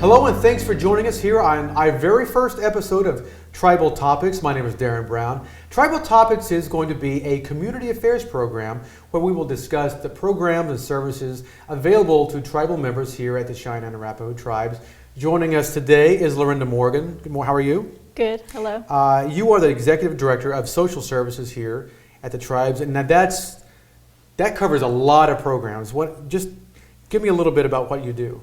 Hello and thanks for joining us here on our very first episode of Tribal Topics. My name is Darren Brown. Tribal Topics is going to be a community affairs program where we will discuss the programs and services available to tribal members here at the Cheyenne and Arapaho Tribes. Joining us today is LaRenda Morgan. Good morning. How are you? Good. Hello. You are the Executive Director of Social Services here at the Tribes, and now that covers a lot of programs. Just give me a little bit about what you do.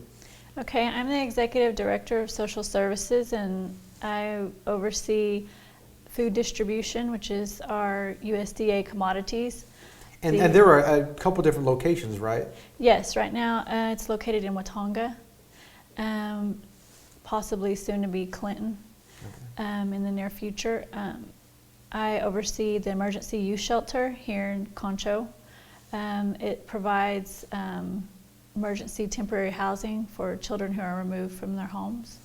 Okay, I'm the Executive Director of Social Services, and I oversee food distribution, which is our USDA commodities. And there are a couple different locations, right? Yes, right now it's located in Watonga, possibly soon to be Clinton, in the near future. I oversee the Emergency Youth Shelter here in Concho. It provides emergency temporary housing for children who are removed from their homes.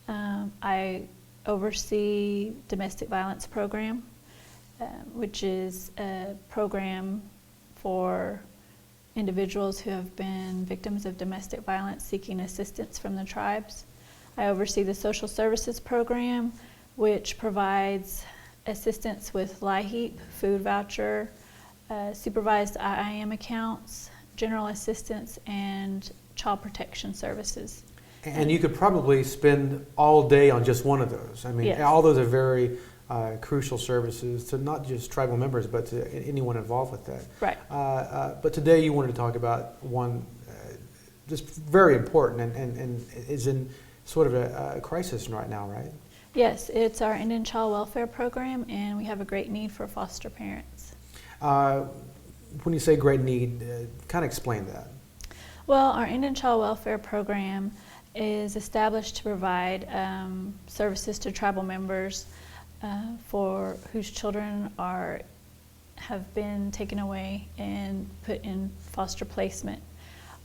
I oversee domestic violence program, which is a program for individuals who have been victims of domestic violence seeking assistance from the tribes. I oversee the social services program, which provides assistance with LIHEAP, food voucher, supervised IIM accounts, general assistance, and child protection services. And you could probably spend all day on just one of those. I mean, yes. All those are very crucial services to not just tribal members, but to anyone involved with that. Right. But today you wanted to talk about one just very important and is in sort of a crisis right now, right? Yes, it's our Indian Child Welfare Program, and we have a great need for foster parents. When you say great need, kind of explain that. Well, our Indian Child Welfare Program is established to provide services to tribal members for whose children have been taken away and put in foster placement.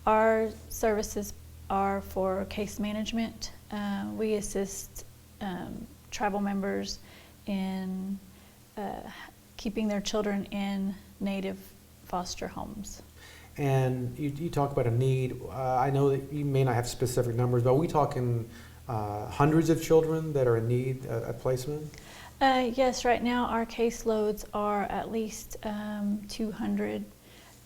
Our services are for case management. We assist tribal members in keeping their children in native foster homes. And you talk about a need. I know that you may not have specific numbers, but are we talking hundreds of children that are in need of placement? Yes, right now our caseloads are at least 200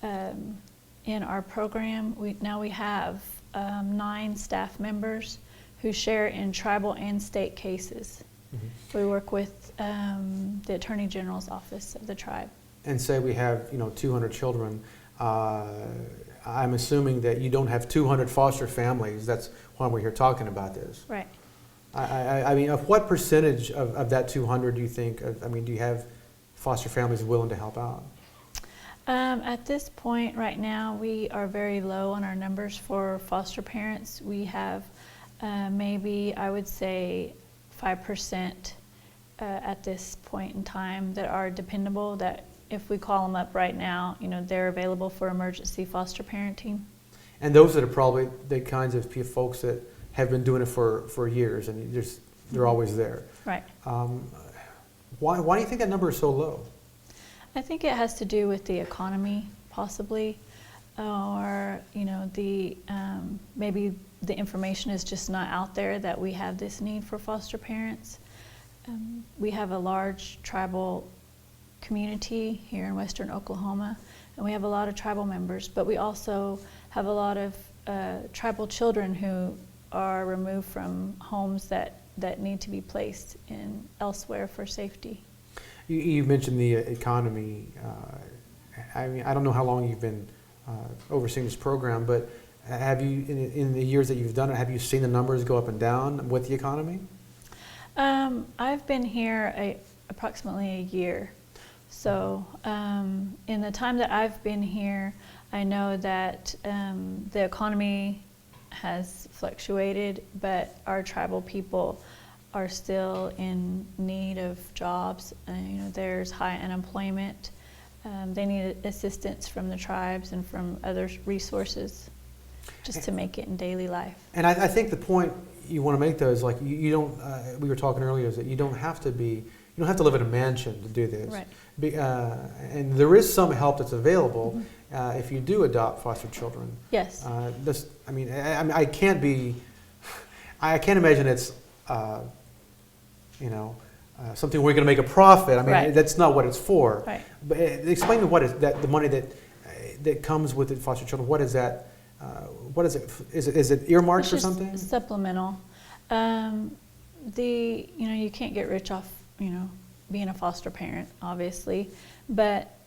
in our program. We have 9 staff members who share in tribal and state cases. Mm-hmm. We work with the Attorney General's office of the tribe. And say we have 200 children. I'm assuming that you don't have 200 foster families. That's why we're here talking about this. Right. I mean, of what percentage of that 200 do you think? Do you have foster families willing to help out? At this point, right now, we are very low on our numbers for foster parents. We have maybe, I would say, 5% at this point in time that are dependable, that if we call them up right now, they're available for emergency foster parenting. And those are probably the kinds of folks that have been doing it for years, and they're always there. Right. Why do you think that number is so low? I think it has to do with the economy, possibly, or maybe the information is just not out there that we have this need for foster parents. We have a large tribal community here in western Oklahoma, and we have a lot of tribal members, but we also have a lot of tribal children who are removed from homes that need to be placed in elsewhere for safety. You mentioned the economy. I don't know how long you've been overseeing this program, but have you, in the years that you've done it, have you seen the numbers go up and down with the economy? I've been here approximately a year. So in the time that I've been here, I know that the economy has fluctuated, but our tribal people are still in need of jobs. There's high unemployment. They need assistance from the tribes and from other resources just to make it in daily life. And I think the point you want to make, though, is like you don't. We were talking earlier, is that you don't have to live in a mansion to do this. Right. And there is some help that's available if you do adopt foster children. Yes. I can't be I can't imagine it's, something we're going to make a profit. I mean, Right. that's not what it's for. Right. But explain to me what is that, the money that comes with the foster children. What is that? What is it? Is it earmarked It's for just something? supplemental. You can't get rich off, being a foster parent, obviously, but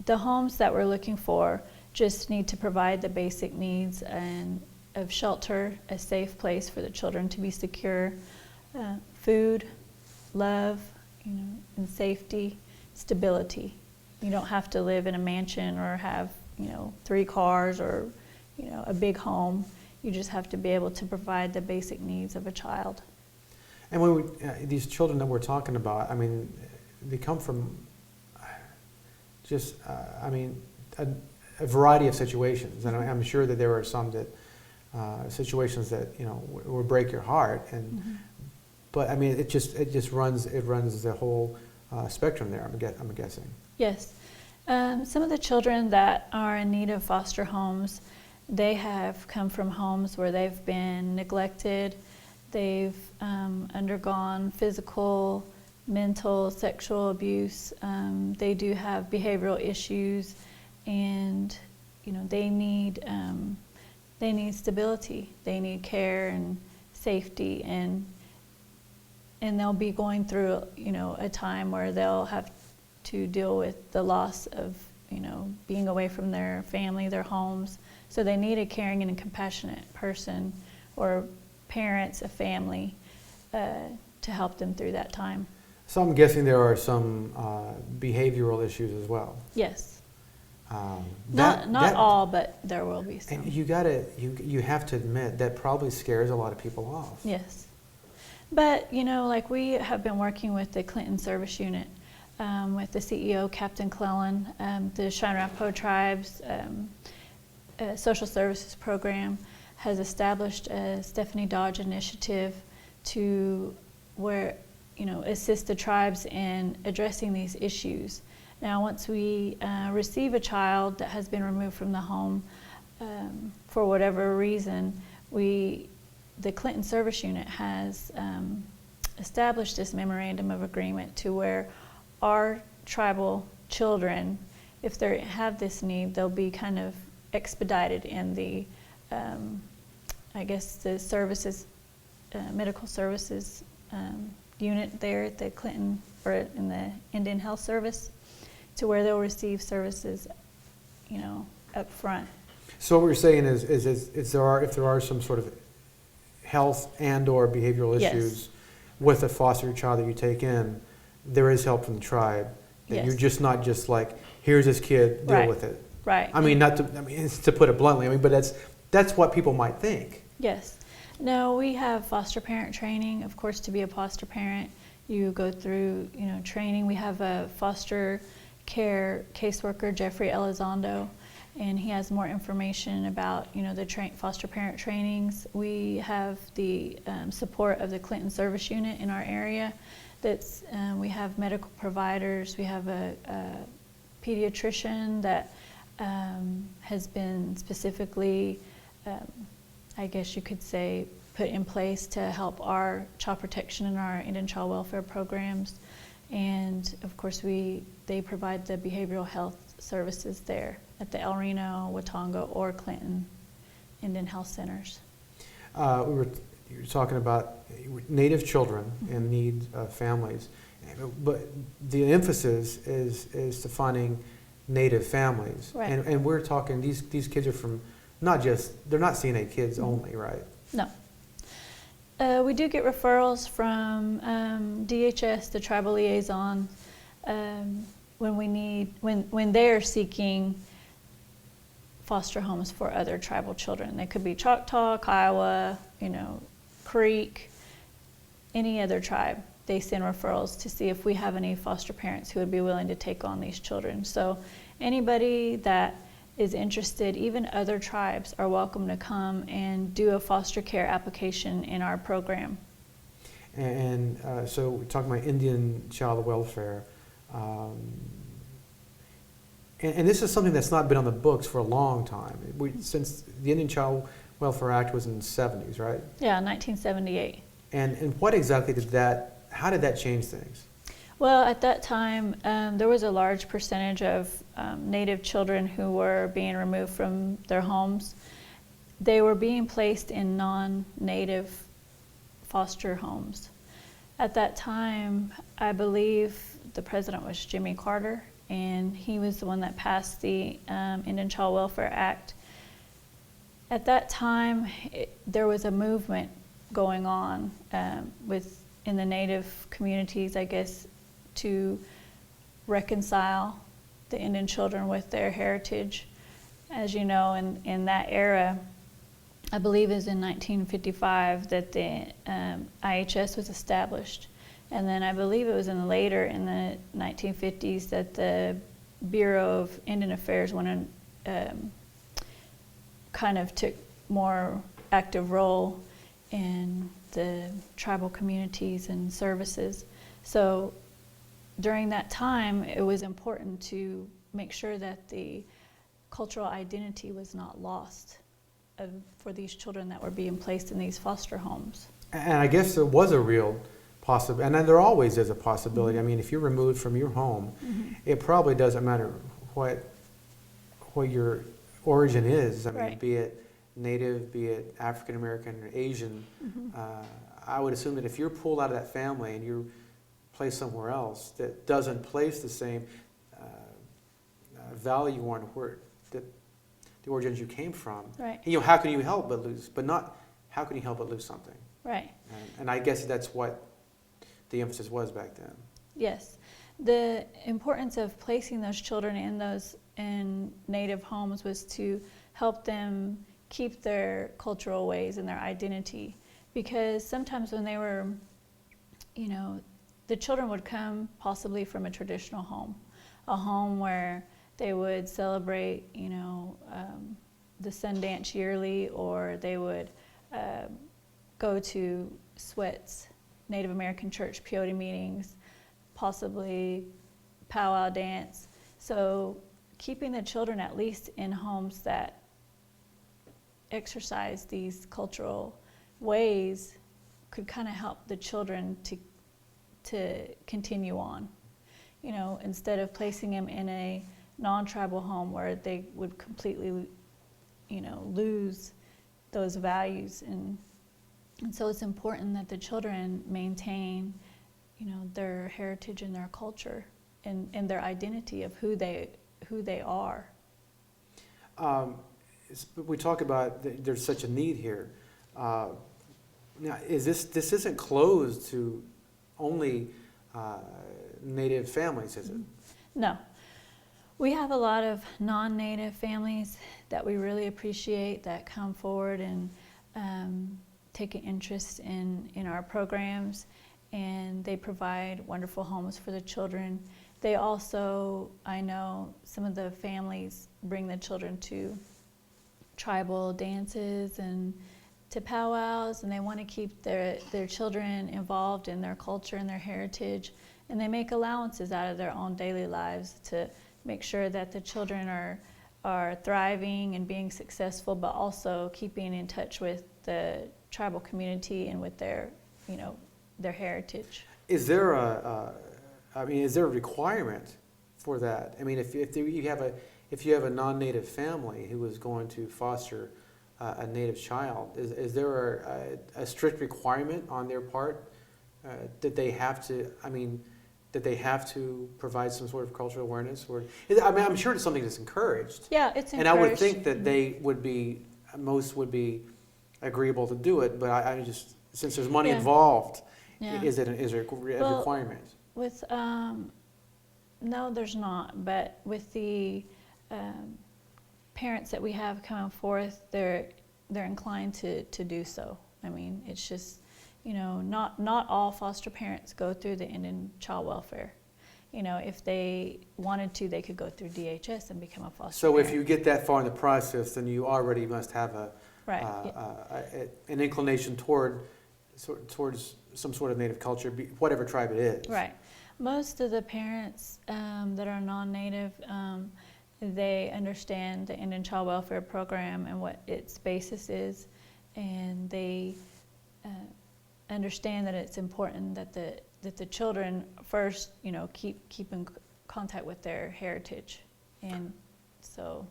the homes that we're looking for just need to provide the basic needs and of shelter, a safe place for the children to be secure, food, love, and safety, stability. You don't have to live in a mansion or have, 3 cars or, a big home. You just have to be able to provide the basic needs of a child. And when these children that we're talking about, I mean, they come from just, a variety of situations. And I'm sure that there are some that, situations that, will break your heart. And, Mm-hmm. but I mean, it just runs the whole spectrum there, I'm guessing. Yes. Some of the children that are in need of foster homes, they have come from homes where they've been neglected. They've undergone physical, mental, sexual abuse. They do have behavioral issues, and they need stability. They need care and safety, and they'll be going through a time where they'll have to deal with the loss of being away from their family, their homes. So they need a caring and a compassionate person or parents, a family, to help them through that time. So I'm guessing there are some behavioral issues as well. Yes. That Not all, but there will be some. And you have to admit that probably scares a lot of people off. Yes. But, like we have been working with the Clinton Service Unit, with the CEO, Captain Clellan, the Cheyenne and Arapaho Tribes Social Services Program has established a Stephanie Dodge initiative to assist the tribes in addressing these issues. Now, once we receive a child that has been removed from the home for whatever reason, the Clinton Service Unit has established this memorandum of agreement to where our tribal children, if they have this need, they'll be kind of expedited in the, the services, medical services unit there at the Clinton, or in the Indian Health Service, to where they'll receive services, up front. So what you're saying is if there are some sort of health and or behavioral issues Yes. with a foster child that you take in, there is help from the tribe. That Yes. you're just not just like, here's this kid, deal Right. with it. Right. It's to put it bluntly, but that's what people might think. Yes. No, we have foster parent training. Of course, to be a foster parent, you go through, training. We have a foster care caseworker, Jeffrey Elizondo, and he has more information about, the foster parent trainings. We have the support of the Clinton Service Unit in our area. We have medical providers. We have a pediatrician that has been specifically, I guess you could say, put in place to help our child protection and our Indian child welfare programs. And of course, they provide the behavioral health services there at the El Reno, Watonga, or Clinton Indian Health Centers. You were talking about Native children in need of families, but the emphasis is to finding Native families. Right. And we're talking, these kids are from they're not CNA kids only, right? No. We do get referrals from DHS, the tribal liaison, when they're seeking foster homes for other tribal children. They could be Choctaw, Kiowa, Creek, any other tribe. They send referrals to see if we have any foster parents who would be willing to take on these children. So anybody that is interested, even other tribes, are welcome to come and do a foster care application in our program. And so we're talking about Indian child welfare. And this is something that's not been on the books for a long time. Since the Indian child Welfare Act was in the 70s, right? Yeah, 1978. And what exactly how did that change things? Well, at that time, there was a large percentage of Native children who were being removed from their homes. They were being placed in non-Native foster homes. At that time, I believe the president was Jimmy Carter, and he was the one that passed the Indian Child Welfare Act. At that time, there was a movement going on in the Native communities, I guess, to reconcile the Indian children with their heritage. As you know, in that era, I believe it was in 1955 that the IHS was established. And then I believe it was later in the 1950s that the Bureau of Indian Affairs went and kind of took more active role in the tribal communities and services. So during that time, it was important to make sure that the cultural identity was not lost for these children that were being placed in these foster homes. And I guess there was a real possibility, and then there always is a possibility. I mean, if you're removed from your home, it probably doesn't matter what your origin is. I mean, Right. be it Native, be it African American or Asian. I would assume that if you're pulled out of that family and you're placed somewhere else that doesn't place the same value on the origins you came from, Right. how can you help but lose? But not how can you help but lose something? Right. And I guess that's what the emphasis was back then. Yes. The importance of placing those children in Native homes was to help them keep their cultural ways and their identity. Because sometimes when they were, the children would come possibly from a traditional home, a home where they would celebrate, the Sundance yearly, or they would go to SWET's, Native American Church peyote meetings, possibly powwow dance. So keeping the children at least in homes that exercise these cultural ways could kind of help the children to continue on. Instead of placing them in a non-tribal home where they would completely, lose those values. And so it's important that the children maintain, their heritage and their culture and their identity of who they are. We talk about there's such a need here. Now, this isn't closed to only Native families, is it? No. We have a lot of non-Native families that we really appreciate that come forward and take an interest in our programs, and they provide wonderful homes for the children. They also, I know some of the families bring the children to tribal dances and to powwows, and they want to keep their children involved in their culture and their heritage, and they make allowances out of their own daily lives to make sure that the children are thriving and being successful, but also keeping in touch with the tribal community and with their heritage. Is there is there a requirement for that? I mean, if you have a non-Native family who is going to foster a Native child, is there a strict requirement on their part that they have to? That they have to provide some sort of cultural awareness, or I'm sure it's something that's encouraged. Yeah, it's encouraged. And I would think that most would be agreeable to do it, but I just, since there's money involved, is there a requirement? With no, there's not. But with the parents that we have coming forth, they're inclined to do so. I mean, it's just, not all foster parents go through the Indian Child Welfare. If they wanted to, they could go through DHS and become a foster parent. So if you get that far in the process, then you already must have an inclination towards some sort of Native culture, whatever tribe it is. Right. Most of the parents that are non-Native, they understand the Indian Child Welfare Program and what its basis is, and they understand that it's important that the children first, keep in contact with their heritage, and so.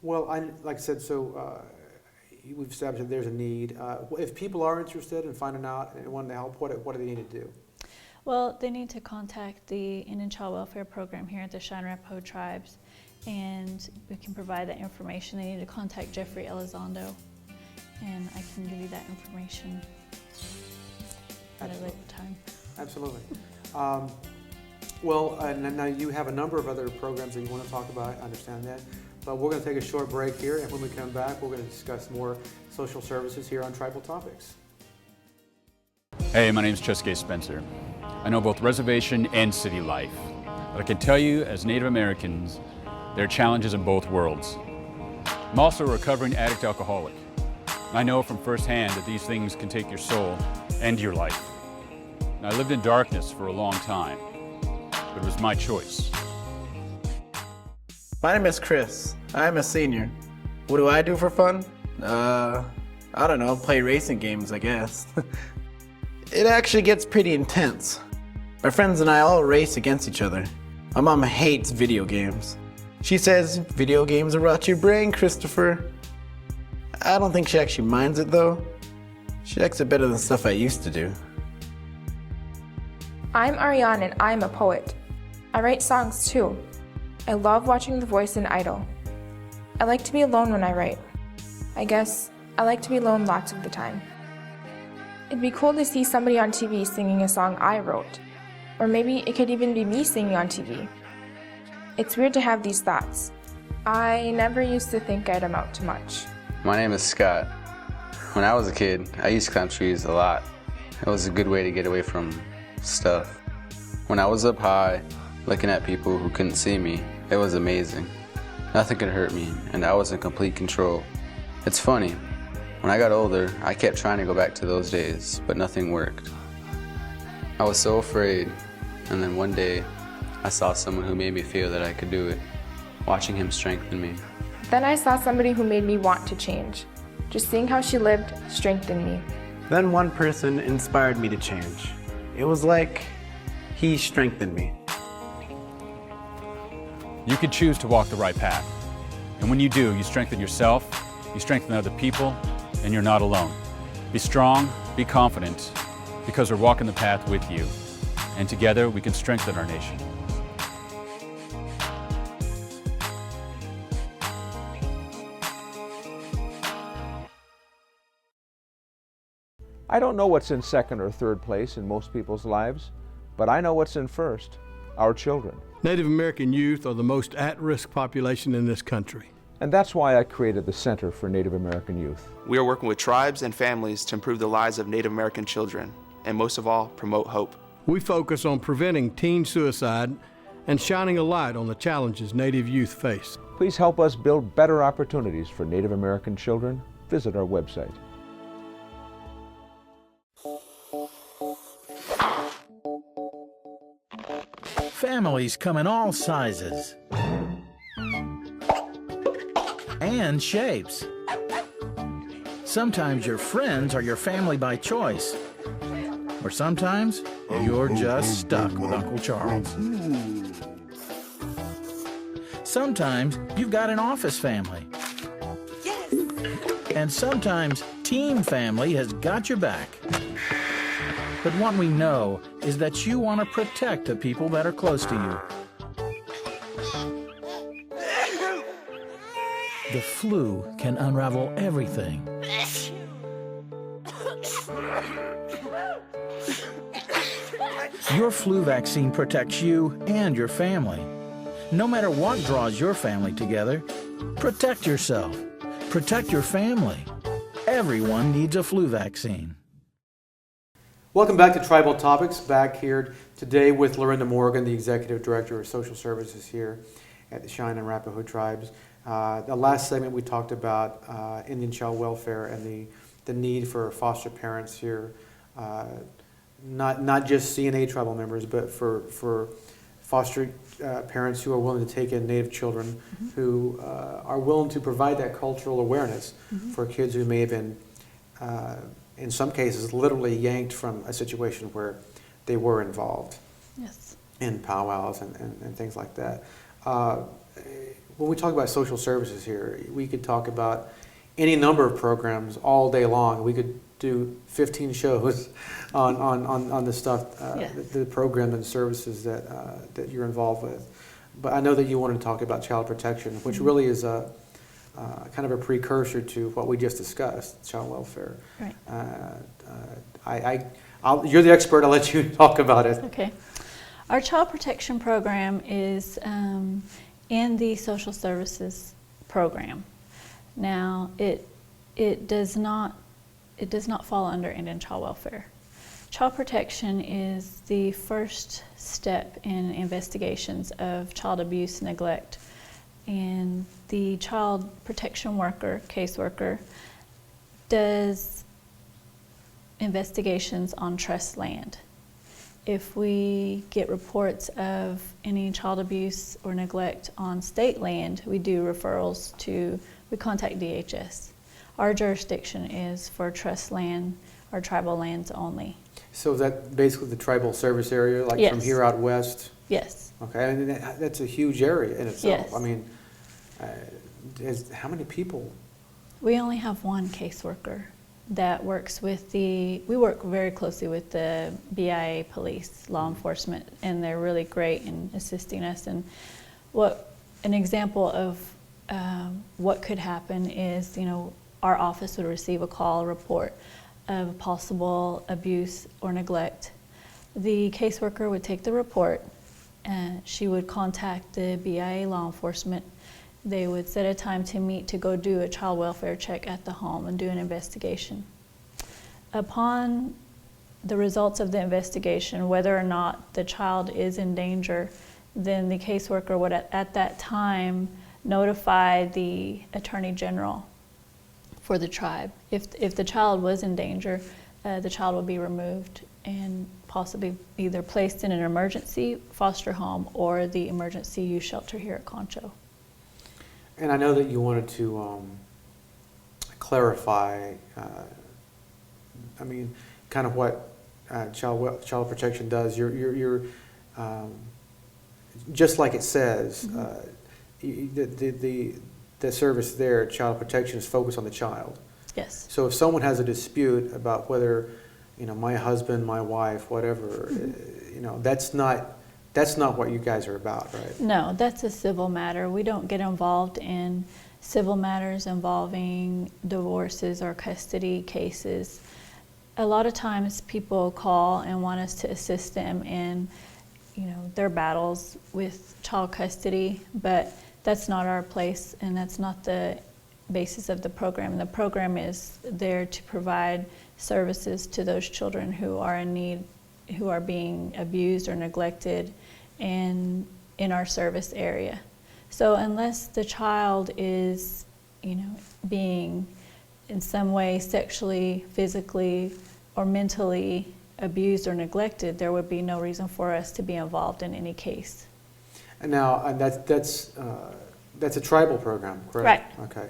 Well, like I said, we've established that there's a need. If people are interested in finding out and wanting to help, what do they need to do? Well, they need to contact the Indian Child Welfare Program here at the Cheyenne and Arapaho Tribes, and we can provide that information. They need to contact Jeffrey Elizondo, and I can give you that information at a later time. Absolutely. Well, now you have a number of other programs that you want to talk about, I understand that. But we're going to take a short break here, and when we come back, we're going to discuss more social services here on Tribal Topics. Hey, my name is Chesuke Spencer. I know both reservation and city life, but I can tell you, as Native Americans, there are challenges in both worlds. I'm also a recovering addict alcoholic. I know from firsthand that these things can take your soul and your life. And I lived in darkness for a long time, but it was my choice. My name is Chris. I'm a senior. What do I do for fun? I don't know, play racing games, I guess. It actually gets pretty intense. My friends and I all race against each other. My mom hates video games. She says, video games will rot your brain, Christopher. I don't think she actually minds it though. She likes it better than stuff I used to do. I'm Ariane and I'm a poet. I write songs too. I love watching The Voice and Idol. I like to be alone when I write. I guess I like to be alone lots of the time. It'd be cool to see somebody on TV singing a song I wrote. Or maybe it could even be me singing on TV. It's weird to have these thoughts. I never used to think I'd amount to much. My name is Scott. When I was a kid, I used to climb trees a lot. It was a good way to get away from stuff. When I was up high, looking at people who couldn't see me, it was amazing. Nothing could hurt me, and I was in complete control. It's funny, when I got older, I kept trying to go back to those days, but nothing worked. I was so afraid, and then one day, I saw someone who made me feel that I could do it, watching him strengthen me. Then I saw somebody who made me want to change. Just seeing how she lived strengthened me. Then one person inspired me to change. It was like he strengthened me. You can choose to walk the right path. And when you do, you strengthen yourself, you strengthen other people, and you're not alone. Be strong, be confident, because we're walking the path with you. And together we can strengthen our nation. I don't know what's in second or third place in most people's lives, but I know what's in first, our children. Native American youth are the most at-risk population in this country. And that's why I created the Center for Native American Youth. We are working with tribes and families to improve the lives of Native American children, and most of all, promote hope. We focus on preventing teen suicide and shining a light on the challenges Native youth face. Please help us build better opportunities for Native American children. Visit our website. Families come in all sizes and shapes. Sometimes your friends are your family by choice, or sometimes you're just stuck with Uncle Charles. Sometimes you've got an office family. And sometimes Team Family has got your back. But what we know is that you want to protect the people that are close to you. The flu can unravel everything. Your flu vaccine protects you and your family. No matter what draws your family together, protect yourself. Protect your family. Everyone needs a flu vaccine. Welcome back to Tribal Topics, back here today with LaRenda Morgan, the Executive Director of Social Services here at the Cheyenne and Arapaho Tribes. The last segment we talked about Indian child welfare and the need for foster parents here, not just CNA tribal members, but for foster parents who are willing to take in Native children, who are willing to provide that cultural awareness for kids who may have been, in some cases, literally yanked from a situation where they were involved in powwows and things like that. When we talk about social services here, we could talk about any number of programs all day long. We could do 15 shows on the stuff, the program and services that you're involved with. But I know that you wanted to talk about child protection, which really is a kind of a precursor to what we just discussed, child welfare. Right. You're the expert. I'll let you talk about it. Okay. Our child protection program is in the social services program. Now, it does not fall under Indian child welfare. Child protection is the first step in investigations of child abuse, neglect, and the child protection worker, caseworker, does investigations on trust land. If we get reports of any child abuse or neglect on state land, we do referrals we contact DHS. Our jurisdiction is for trust land or tribal lands only. So is that basically the tribal service area, like from here out west? Yes. Okay, and that's a huge area in itself. Yes. I mean, how many people? We only have one caseworker that works with we work very closely with the BIA police, law enforcement, and they're really great in assisting us. And an example of what could happen is, our office would receive a call, a report of possible abuse or neglect. The caseworker would take the report and she would contact the BIA law enforcement. They would set a time to meet to go do a child welfare check at the home and do an investigation. Upon the results of the investigation, whether or not the child is in danger, then the caseworker would at that time notify the Attorney General for the tribe. If the child was in danger, the child would be removed and possibly either placed in an emergency foster home or the emergency youth shelter here at Concho. And I know that you wanted to clarify, kind of what child protection does. You're just like it says, the service there, child protection, is focused on the child. Yes. So if someone has a dispute about whether, my husband, my wife, whatever, that's not what you guys are about, right? No, that's a civil matter. We don't get involved in civil matters involving divorces or custody cases. A lot of times people call and want us to assist them in, their battles with child custody, but that's not our place and that's not the basis of the program. The program is there to provide services to those children who are in need, who are being abused or neglected in our service area. So unless the child is, being in some way sexually, physically, or mentally abused or neglected, there would be no reason for us to be involved in any case. And now that's a tribal program, correct? Right. Okay.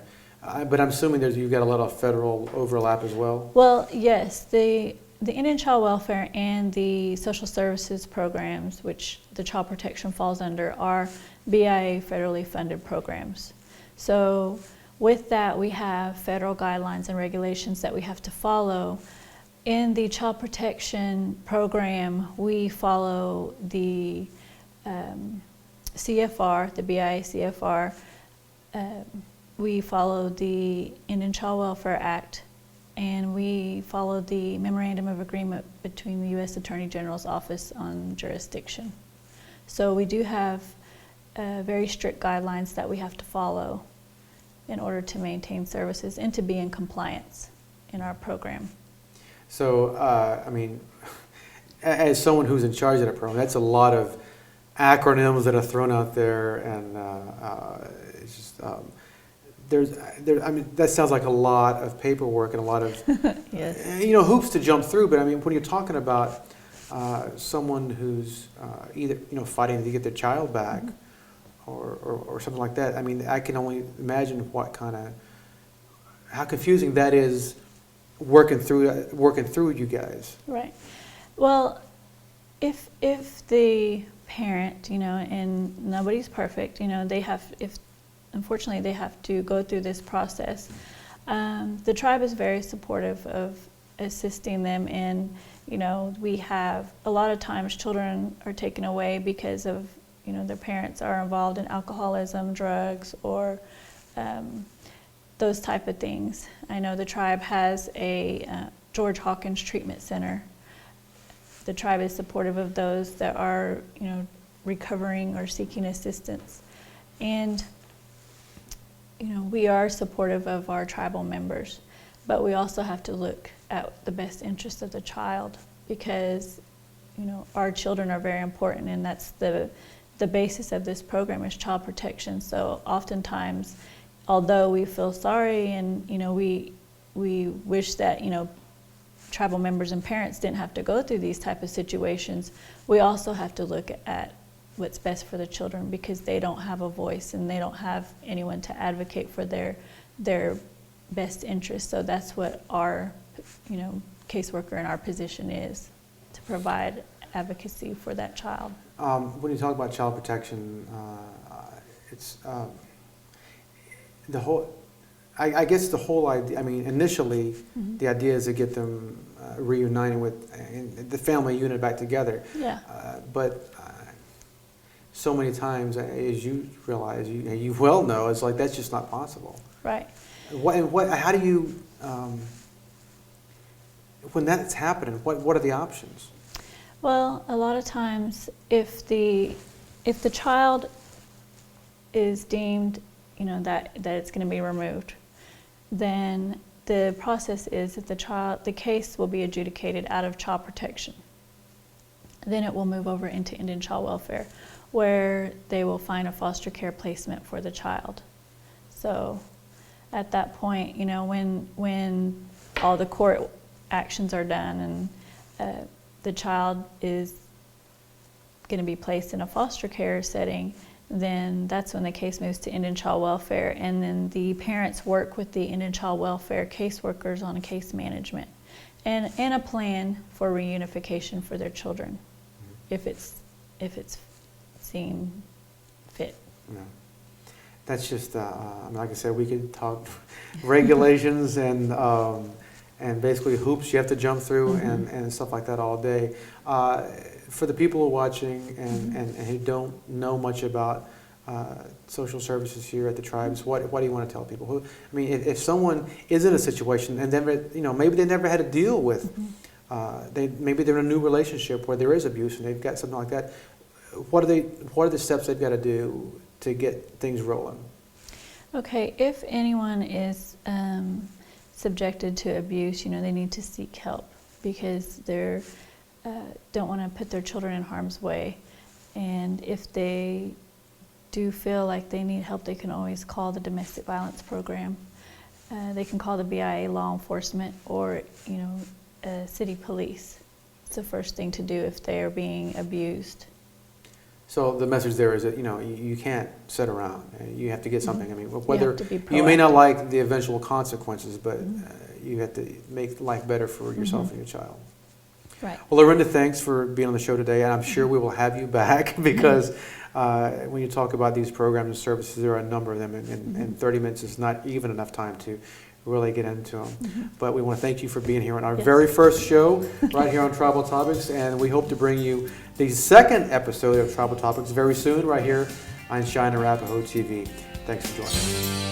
But I'm assuming you've got a lot of federal overlap as well? Well, yes. The Indian Child Welfare and the social services programs, which the child protection falls under, are BIA federally funded programs. So with that, we have federal guidelines and regulations that we have to follow. In the child protection program, we follow the CFR, the BIA CFR. We follow the Indian Child Welfare Act, and we follow the Memorandum of Agreement between the U.S. Attorney General's Office on Jurisdiction. So we do have very strict guidelines that we have to follow in order to maintain services and to be in compliance in our program. So, as someone who's in charge of that program, that's a lot of acronyms that are thrown out there, and it's just that sounds like a lot of paperwork and a lot of yes. hoops to jump through. But when you're talking about someone who's either fighting to get their child back, or something like that. I mean, I can only imagine how confusing that is, working through you guys. Right. Well, if the parent, and nobody's perfect, unfortunately they have to go through this process. The tribe is very supportive of assisting them in, we have a lot of times children are taken away because of, their parents are involved in alcoholism, drugs, or those type of things. I know the tribe has a George Hawkins Treatment Center. The tribe is supportive of those that are, recovering or seeking assistance. And, we are supportive of our tribal members, but we also have to look at the best interest of the child, because, our children are very important, and that's the basis of this program is child protection. So oftentimes, although we feel sorry and, we wish that, tribal members and parents didn't have to go through these type of situations, we also have to look at what's best for the children, because they don't have a voice and they don't have anyone to advocate for their best interest. So that's what our, caseworker in our position is, to provide advocacy for that child. When you talk about child protection, it's the whole. I guess the whole idea. I mean, initially, the idea is to get them reunited with the family unit back together. Yeah. But so many times, as you realize, you well know, it's like that's just not possible. Right. How do you, when that's happening, what are the options? Well, a lot of times, if the child is deemed, that it's going to be removed, then the process is that the case will be adjudicated out of child protection. Then it will move over into Indian Child Welfare, where they will find a foster care placement for the child. So at that point, when all the court actions are done and the child is going to be placed in a foster care setting, then that's when the case moves to Indian Child Welfare, and then the parents work with the Indian Child Welfare caseworkers on a case management and a plan for reunification for their children, if it's seen fit. No. That's just, like I said, we could talk regulations and basically hoops you have to jump through and stuff like that all day. For the people who are watching and who don't know much about social services here at the tribes, what do you want to tell people? If someone is in a situation and then maybe they never had to deal with, maybe they're in a new relationship where there is abuse and they've got something like that. What are the steps they've got to do to get things rolling? Okay, if anyone is subjected to abuse, they need to seek help, because they don't want to put their children in harm's way. And if they do feel like they need help, they can always call the domestic violence program. They can call the BIA law enforcement or city police. It's the first thing to do if they are being abused. So the message there is that you can't sit around. You have to get something. Whether you may not like the eventual consequences, but you have to make life better for yourself and your child. Right. Well, LaRenda, thanks for being on the show today, and I'm sure we will have you back because when you talk about these programs and services, there are a number of them, and 30 minutes is not even enough time to really get into them. But we want to thank you for being here on our very first show right here on Tribal Topics, and we hope to bring you the second episode of Tribal Topics very soon right here on Cheyenne and Arapaho TV. Thanks for joining us.